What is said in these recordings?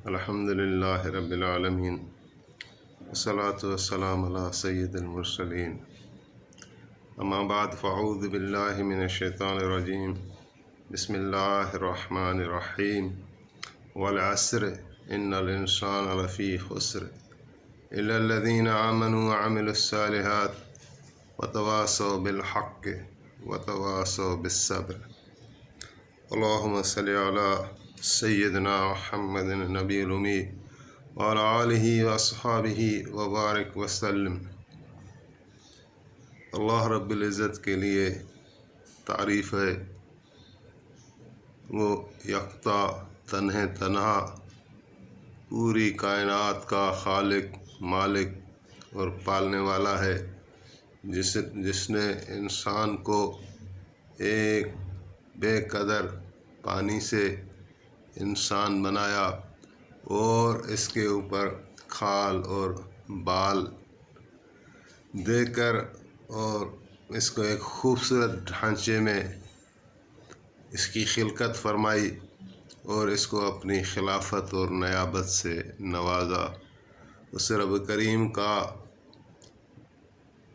الحمد للہ رب العالمین والصلاة والسلام علی سید المرسلین اما بعد فاعوذ باللہ من الشیطان الرجیم بسم اللہ الرحمن الرحیم والعصر ان الانسان لفی خسر الا الذین آمنوا وعملوا الصالحات وتواصوا بالحق وتواصوا بالصبر اللہم صلی علی سیدنا محمد النبی الامی وعلی آلہ واصحابہ وبارک وسلم۔ اللہ رب العزت کے لیے تعریف ہے، وہ یکتا تنہا پوری کائنات کا خالق، مالک اور پالنے والا ہے، جس نے انسان کو ایک بے قدر پانی سے انسان بنایا اور اس کے اوپر کھال اور بال دے کر اور اس کو ایک خوبصورت ڈھانچے میں اس کی خلقت فرمائی اور اس کو اپنی خلافت اور نیابت سے نوازا۔ اس رب کریم کا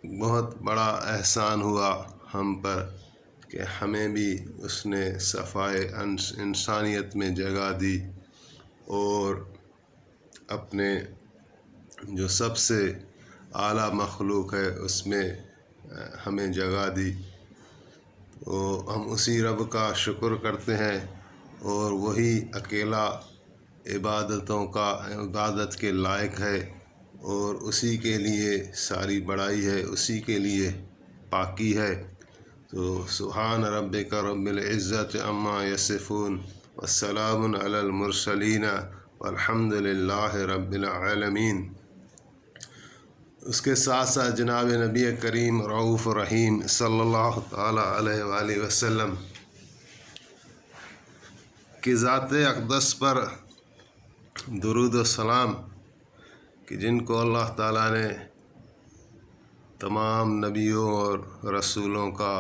بہت بڑا احسان ہوا ہم پر کہ ہمیں بھی اس نے صفائے انسانیت میں جگہ دی اور اپنے جو سب سے اعلیٰ مخلوق ہے اس میں ہمیں جگہ دی۔ تو ہم اسی رب کا شکر کرتے ہیں اور وہی اکیلا عبادت کے لائق ہے اور اسی کے لیے ساری بڑائی ہے، اسی کے لیے پاکی ہے۔ تو سبحان ربک رب العزت عما یصفون والسلام علی المرسلین والحمد للہ رب العالمین۔ اس کے ساتھ ساتھ جناب نبی کریم رؤوف رحیم صلی اللہ تعالی علیہ وآلہ وسلم کی ذات اقدس پر درود و سلام، کہ جن کو اللہ تعالیٰ نے تمام نبیوں اور رسولوں کا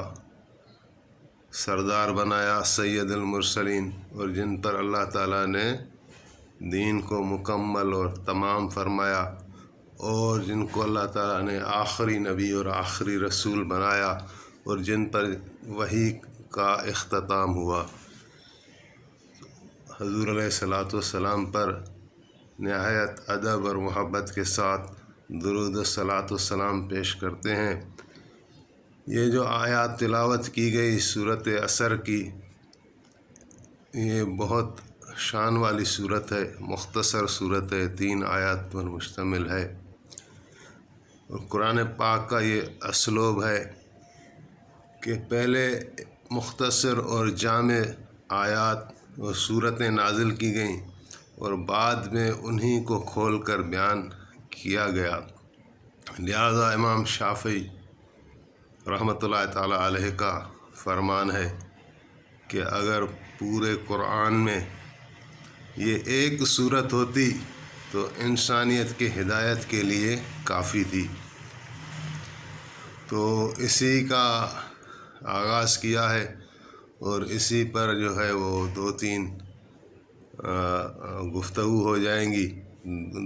سردار بنایا، سید المرسلین، اور جن پر اللہ تعالیٰ نے دین کو مکمل اور تمام فرمایا، اور جن کو اللہ تعالیٰ نے آخری نبی اور آخری رسول بنایا اور جن پر وحی کا اختتام ہوا۔ حضور علیہ الصلاۃ والسلام پر نہایت ادب اور محبت کے ساتھ درود و صلاۃ والسلام پیش کرتے ہیں۔ یہ جو آیات تلاوت کی گئی سورۃ عصر کی، یہ بہت شان والی صورت ہے، مختصر صورت ہے، 3 آیات پر مشتمل ہے، اور قرآن پاک کا یہ اسلوب ہے کہ پہلے مختصر اور جامع آیات اور صورتیں نازل کی گئیں اور بعد میں انہی کو کھول کر بیان کیا گیا۔ لہذا امام شافعی رحمۃ اللہ تعالیٰ علیہ کا فرمان ہے کہ اگر پورے قرآن میں یہ ایک صورت ہوتی تو انسانیت کی ہدایت کے لیے کافی تھی۔ تو اسی کا آغاز کیا ہے اور اسی پر جو ہے وہ 2-3 گفتگو ہو جائیں گی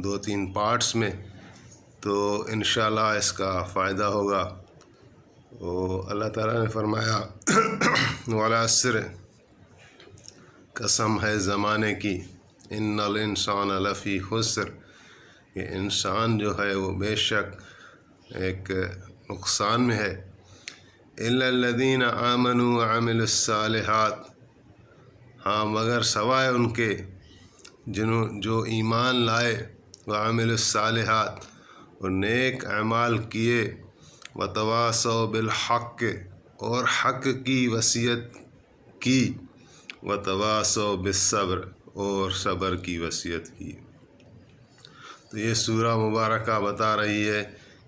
2-3 پارٹس میں، تو انشاءاللہ اس کا فائدہ ہوگا۔ اللہ تعالیٰ نے فرمایا والعصر، قسم ہے زمانے کی، ان الانسان لفی خسر، کہ انسان جو ہے وہ بے شک ایک نقصان میں ہے۔ الا الذین آمنوا وعملوا الصالحات، ہاں مگر سوائے ان کے جو ایمان لائے، وعملوا الصالحات، اور نیک اعمال کیے، وتواصوا بالحق، اور حق کی وصیت کی، وتواصوا بالصبر، اور صبر کی وصیت کی۔ تو یہ سورہ مبارکہ بتا رہی ہے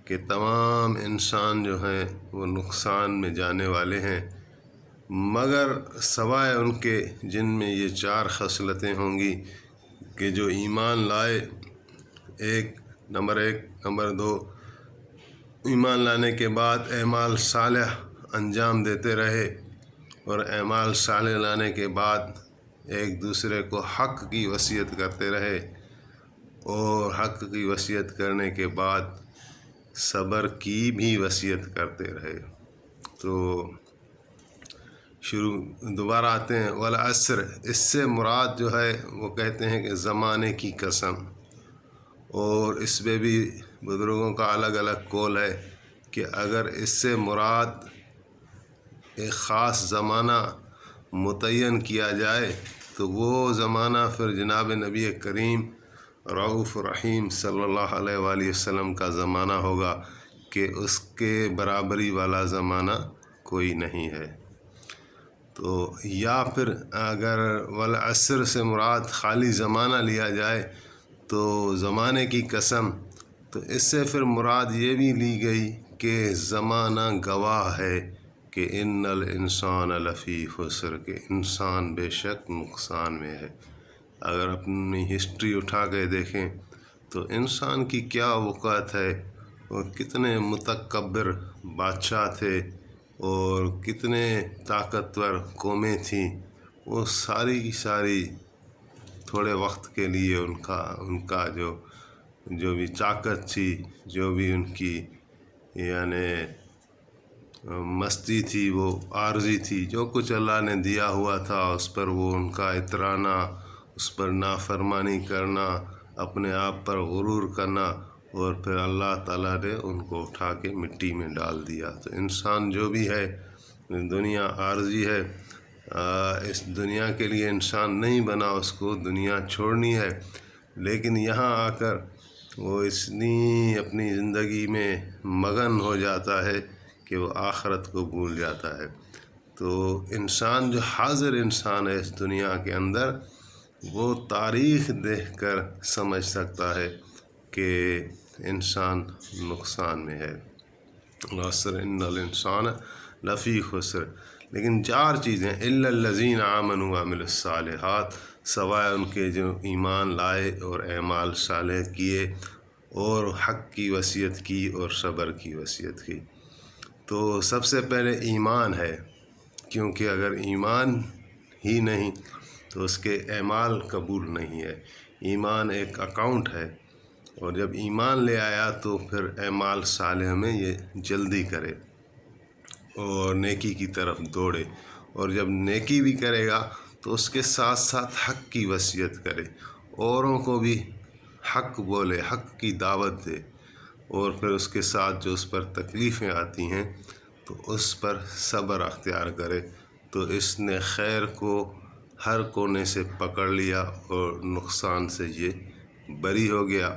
کہ تمام انسان جو ہیں وہ نقصان میں جانے والے ہیں، مگر سوائے ان کے جن میں یہ 4 خصلتیں ہوں گی کہ جو ایمان لائے، نمبر 1، نمبر 2، ایمان لانے کے بعد اعمال صالح انجام دیتے رہے، اور اعمال صالح لانے کے بعد ایک دوسرے کو حق کی وصیت کرتے رہے، اور حق کی وصیت کرنے کے بعد صبر کی بھی وصیت کرتے رہے۔ تو دوبارہ آتے ہیں والعصر، اس سے مراد جو ہے وہ کہتے ہیں کہ زمانے کی قسم، اور اس میں بھی بزرگوں کا الگ الگ قول ہے کہ اگر اس سے مراد ایک خاص زمانہ متعین کیا جائے تو وہ زمانہ پھر جناب نبی کریم رؤوف رحیم صلی اللہ علیہ وآلہ وسلم کا زمانہ ہوگا کہ اس کے برابری والا زمانہ کوئی نہیں ہے۔ تو یا پھر اگر والعصر سے مراد خالی زمانہ لیا جائے تو زمانے کی قسم، تو اس سے پھر مراد یہ بھی لی گئی کہ زمانہ گواہ ہے کہ ان الانسان لفی خسر، کہ انسان بے شک نقصان میں ہے۔ اگر اپنی ہسٹری اٹھا کے دیکھیں تو انسان کی کیا اوقات ہے، اور کتنے متکبر بادشاہ تھے اور کتنے طاقتور قومیں تھیں، وہ ساری کی ساری تھوڑے وقت کے لیے ان کا جو بھی طاقت تھی، جو بھی ان کی یعنی مستی تھی، وہ عارضی تھی۔ جو کچھ اللہ نے دیا ہوا تھا اس پر وہ ان کا اترانا، اس پر نافرمانی کرنا، اپنے آپ پر غرور کرنا، اور پھر اللہ تعالیٰ نے ان کو اٹھا کے مٹی میں ڈال دیا۔ تو انسان جو بھی ہے، دنیا عارضی ہے، اس دنیا کے لیے انسان نہیں بنا، اس کو دنیا چھوڑنی ہے، لیکن یہاں آ کر وہ اتنی اپنی زندگی میں مگن ہو جاتا ہے کہ وہ آخرت کو بھول جاتا ہے۔ تو انسان جو حاضر انسان ہے اس دنیا کے اندر، وہ تاریخ دیکھ کر سمجھ سکتا ہے کہ انسان نقصان میں ہے۔ والعصر ان الانسان لفی خسر، لیکن 4 چیزیں الا الذین آمنوا وعملوا الصالحات، سوائے ان کے جو ایمان لائے اور اعمال صالح کیے اور حق کی وصیت کی اور صبر کی وصیت کی۔ تو سب سے پہلے ایمان ہے، کیونکہ اگر ایمان ہی نہیں تو اس کے اعمال قبول نہیں ہے۔ ایمان ایک اکاؤنٹ ہے، اور جب ایمان لے آیا تو پھر اعمال صالح میں یہ جلدی کرے اور نیکی کی طرف دوڑے، اور جب نیکی بھی کرے گا تو اس کے ساتھ ساتھ حق کی وصیت کرے، اوروں کو بھی حق بولے، حق کی دعوت دے، اور پھر اس کے ساتھ جو اس پر تکلیفیں آتی ہیں تو اس پر صبر اختیار کرے۔ تو اس نے خیر کو ہر کونے سے پکڑ لیا اور نقصان سے یہ بری ہو گیا۔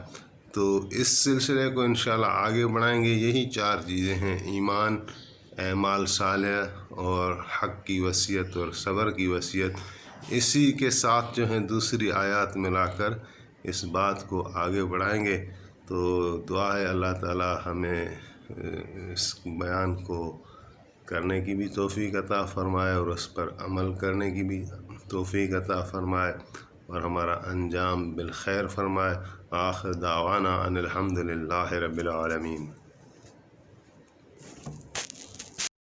تو اس سلسلے کو انشاءاللہ آگے بڑھائیں گے۔ یہی 4 چیزیں ہیں، ایمان، اعمال صالح اور حق کی وصیت اور صبر کی وصیت۔ اسی کے ساتھ جو ہیں دوسری آیات ملا کر اس بات کو آگے بڑھائیں گے۔ تو دعا ہے اللہ تعالی ہمیں اس بیان کو کرنے کی بھی توفیق عطا فرمائے اور اس پر عمل کرنے کی بھی توفیق عطا فرمائے، اور ہمارا انجام بالخیر فرمائے۔ آخر دعوانا ان الحمد للہ رب العالمین۔